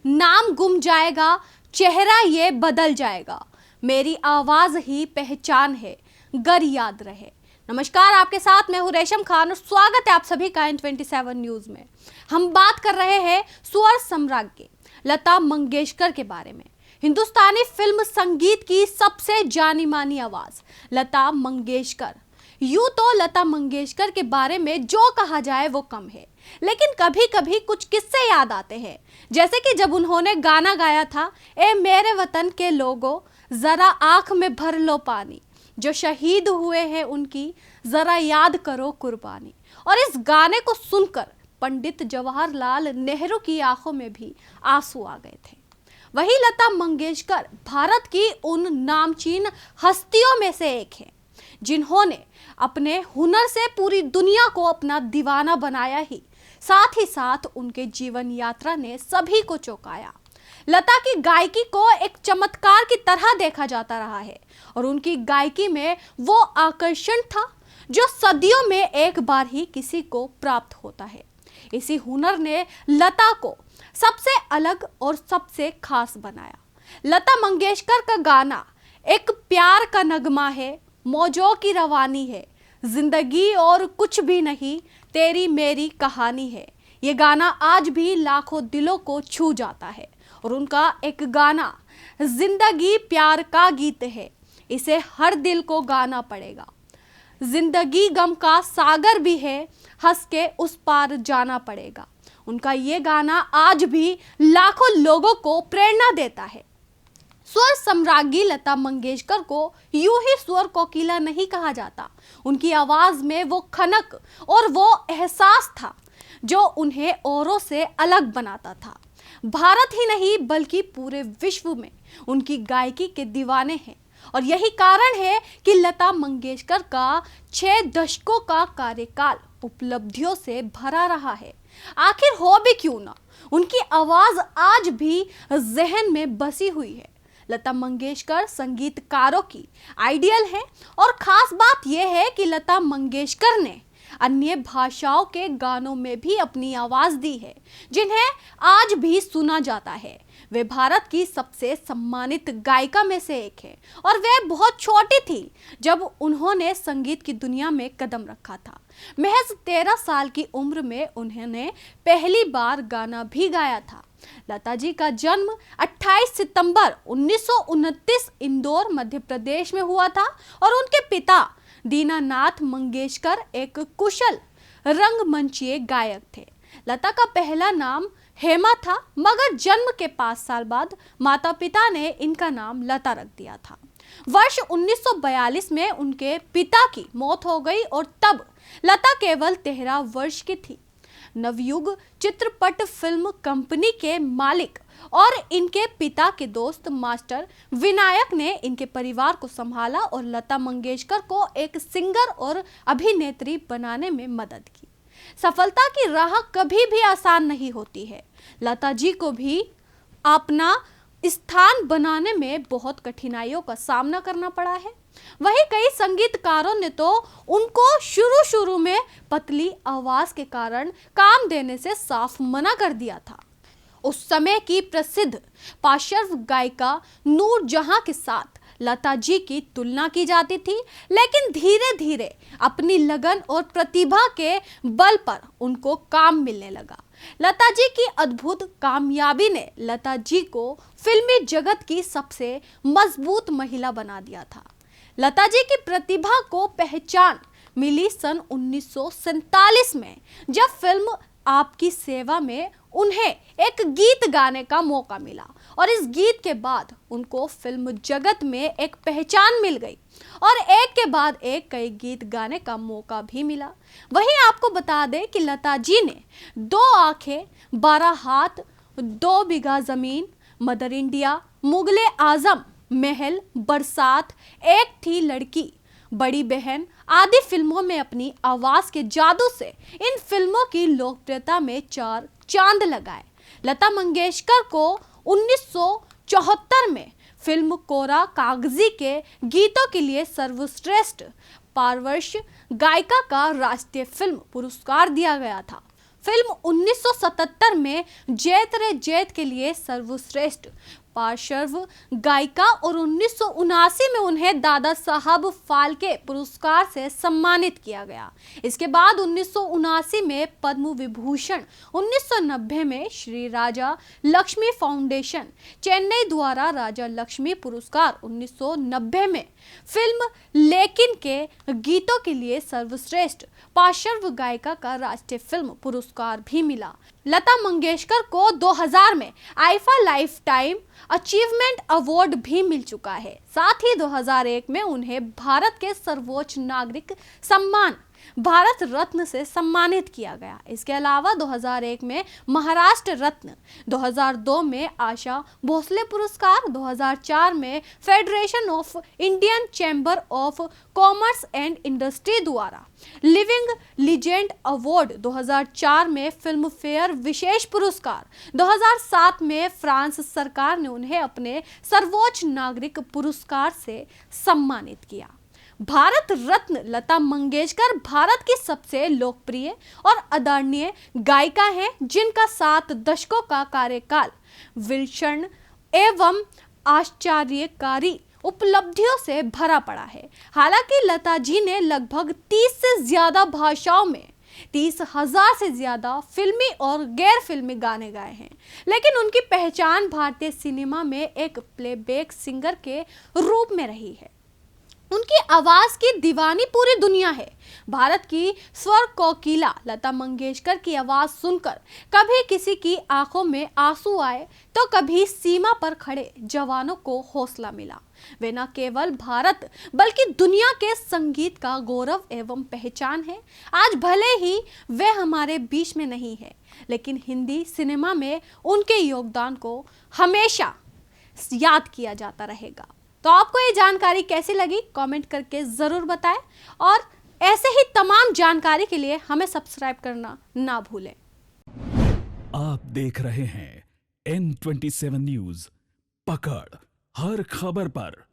नाम गुम जाएगा, चेहरा ये बदल जाएगा, मेरी आवाज ही पहचान है, गर याद रहे। नमस्कार, आपके साथ मैं हूं रेशम खान और स्वागत है आप सभी का N27 न्यूज में। हम बात कर रहे हैं स्वर सम्राज्ञी लता मंगेशकर के बारे में। हिंदुस्तानी फिल्म संगीत की सबसे जानी मानी आवाज लता मंगेशकर। यूं तो लता मंगेशकर के बारे में जो कहा जाए वो कम है, लेकिन कभी कभी कुछ किस्से याद आते हैं। जैसे कि जब उन्होंने गाना गाया था, ए मेरे वतन के लोगों जरा आंख में भर लो पानी, जो शहीद हुए हैं उनकी जरा याद करो कुर्बानी। और इस गाने को सुनकर पंडित जवाहरलाल नेहरू की आंखों में भी आंसू आ गए थे। वही लता मंगेशकर भारत की उन नामचीन हस्तियों में से एक है जिन्होंने अपने हुनर से पूरी दुनिया को अपना दीवाना बनाया ही साथ उनके जीवन यात्रा ने सभी को चौंकाया। लता की गायकी को एक चमत्कार की तरह देखा जाता रहा है और उनकी गायकी में वो आकर्षण था जो सदियों में एक बार ही किसी को प्राप्त होता है। इसी हुनर ने लता को सबसे अलग और सबसे खास बनाया। लता मंगेशकर का गाना एक प्यार का नगमा है, मौजों की रवानी है, जिंदगी और कुछ भी नहीं, तेरी मेरी कहानी है। ये गाना आज भी लाखों दिलों को छू जाता है और उनका एक गाना जिंदगी प्यार का गीत है, इसे हर दिल को गाना पड़ेगा। जिंदगी गम का सागर भी है, हंस के उस पार जाना पड़ेगा। उनका ये गाना आज भी लाखों लोगों को प्रेरणा देता है। स्वर सम्राज्ञी लता मंगेशकर को यूं ही स्वर कोकिला नहीं कहा जाता। उनकी आवाज में वो खनक और वो एहसास था जो उन्हें औरों से अलग बनाता था। भारत ही नहीं बल्कि पूरे विश्व में उनकी गायकी के दीवाने हैं और यही कारण है कि लता मंगेशकर का 6 दशकों का कार्यकाल उपलब्धियों से भरा रहा है। आखिर हो भी क्यों ना, उनकी आवाज आज भी जहन में बसी हुई है। लता मंगेशकर संगीतकारों की आइडियल है और खास बात यह है कि लता मंगेशकर ने अन्य भाषाओं के गानों में भी अपनी आवाज दी है जिन्हें आज भी सुना जाता है। वे भारत की सबसे सम्मानित गायिका में से एक है और वे बहुत छोटी थी जब उन्होंने संगीत की दुनिया में कदम रखा था। महज 13 साल की उम्र में उन्होंने पहली बार गाना भी गाया था। लता जी का जन्म 28 सितंबर 1929 इंदौर मध्य प्रदेश में हुआ था और उनके पिता दीनानाथ मंगेशकर एक कुशल रंगमंचीय गायक थे। लता का पहला नाम हेमा था, मगर जन्म के 5 साल बाद माता पिता ने इनका नाम लता रख दिया था। वर्ष 1942 में उनके पिता की मौत हो गई और तब लता केवल 13 वर्ष की थी। नवयुग चित्रपट फिल्म कंपनी के मालिक और इनके पिता के दोस्त मास्टर विनायक ने इनके परिवार को संभाला और लता मंगेशकर को एक सिंगर और अभिनेत्री बनाने में मदद की। सफलता की राह कभी भी आसान नहीं होती है। लता जी को भी अपना स्थान बनाने में बहुत कठिनाइयों का सामना करना पड़ा है। वहीं कई संगीतकारों ने तो उनको शुरू में पतली आवाज के कारण काम देने से साफ मना कर दिया था। उस समय की प्रसिद्ध पार्श्व गायिका नूर जहां के साथ लता जी की तुलना की जाती थी, लेकिन धीरे धीरे अपनी लगन और प्रतिभा के बल पर उनको काम मिलने लगा। लता जी की अद्भुत कामयाबी ने लता जी को फिल्मी जगत की सबसे मजबूत महिला बना दिया था। लता जी की प्रतिभा को पहचान मिली सन 1947 में जब फिल्म आपकी सेवा में उन्हें एक गीत गाने का मौका मिला और इस गीत के बाद उनको फिल्म जगत में एक पहचान मिल गई और एक के बाद एक कई गीत गाने का मौका भी मिला। वहीं आपको बता दें कि लता जी ने 2 आंखें, 12 हाथ, 2 बीघा जमीन, मदर इंडिया, मुगले आजम, महल, बरसात, एक थी लड़की, बड़ी बहन आदि फिल्मों में अपनी आवाज के जादू से इन फिल्मों की लोकप्रियता में 4 चांद लगाए। लता मंगेशकर को 1974 में फिल्म कोरा कागजी के गीतों के लिए सर्वश्रेष्ठ पार्श्व गायिका का राष्ट्रीय फिल्म पुरस्कार दिया गया था। फिल्म 1977 में जैत रे जैत के लिए सर्वश्रेष्ठ पार्श्व गायिका और 1979 में उन्हें दादा साहब फाल्के पुरस्कार से सम्मानित किया गया। इसके बाद 1979 में पद्म विभूषण, 1990 में श्री राजा लक्ष्मी फाउंडेशन चेन्नई द्वारा राजा लक्ष्मी पुरस्कार, 1990 में फिल्म लेकिन के गीतों के लिए सर्वश्रेष्ठ पार्श्व गायिका का राष्ट्रीय फिल्म पुरस्कार भी मिला। लता मंगेशकर को 2000 में IIFA life time achievement award भी मिल चुका है। साथ ही 2001 में उन्हें भारत के सर्वोच्च नागरिक सम्मान भारत रत्न से सम्मानित किया गया। इसके अलावा 2001 में महाराष्ट्र रत्न, 2002 में आशा भोसले पुरस्कार, 2004 में federation of Indian chamber of commerce and industry द्वारा लिविंग लीजेंड अवार्ड, 2004 में फिल्म फेयर विशेष पुरस्कार, 2007 में फ्रांस सरकार ने उन्हें अपने सर्वोच्च नागरिक पुरस्कार से सम्मानित किया। भारत रत्न लता मंगेशकर भारत की सबसे लोकप्रिय और आदरणीय गायिका हैं, जिनका 7 दशकों का कार्यकाल विलक्षण एवं आश्चर्यकारी उपलब्धियों से भरा पड़ा है। हालांकि लता जी ने लगभग 30 से ज्यादा भाषाओं में 30,000 से ज्यादा फिल्मी और गैर फिल्मी गाने गाए हैं, लेकिन उनकी पहचान भारतीय सिनेमा में एक प्लेबैक सिंगर के रूप में रही है। उनकी आवाज की दीवानी पूरी दुनिया है। भारत की स्वर कोकिला लता मंगेशकर की आवाज सुनकर कभी किसी की आंखों में आंसू आए तो कभी सीमा पर खड़े जवानों को हौसला मिला। वे न केवल भारत बल्कि दुनिया के संगीत का गौरव एवं पहचान है। आज भले ही वे हमारे बीच में नहीं है, लेकिन हिंदी सिनेमा में उनके योगदान को हमेशा याद किया जाता रहेगा। तो आपको ये जानकारी कैसी लगी कमेंट करके ज़रूर बताएं, और ऐसे ही तमाम जानकारी के लिए हमें सब्सक्राइब करना ना भूलें। आप देख रहे हैं N27 न्यूज़, पकड़ हर खबर पर।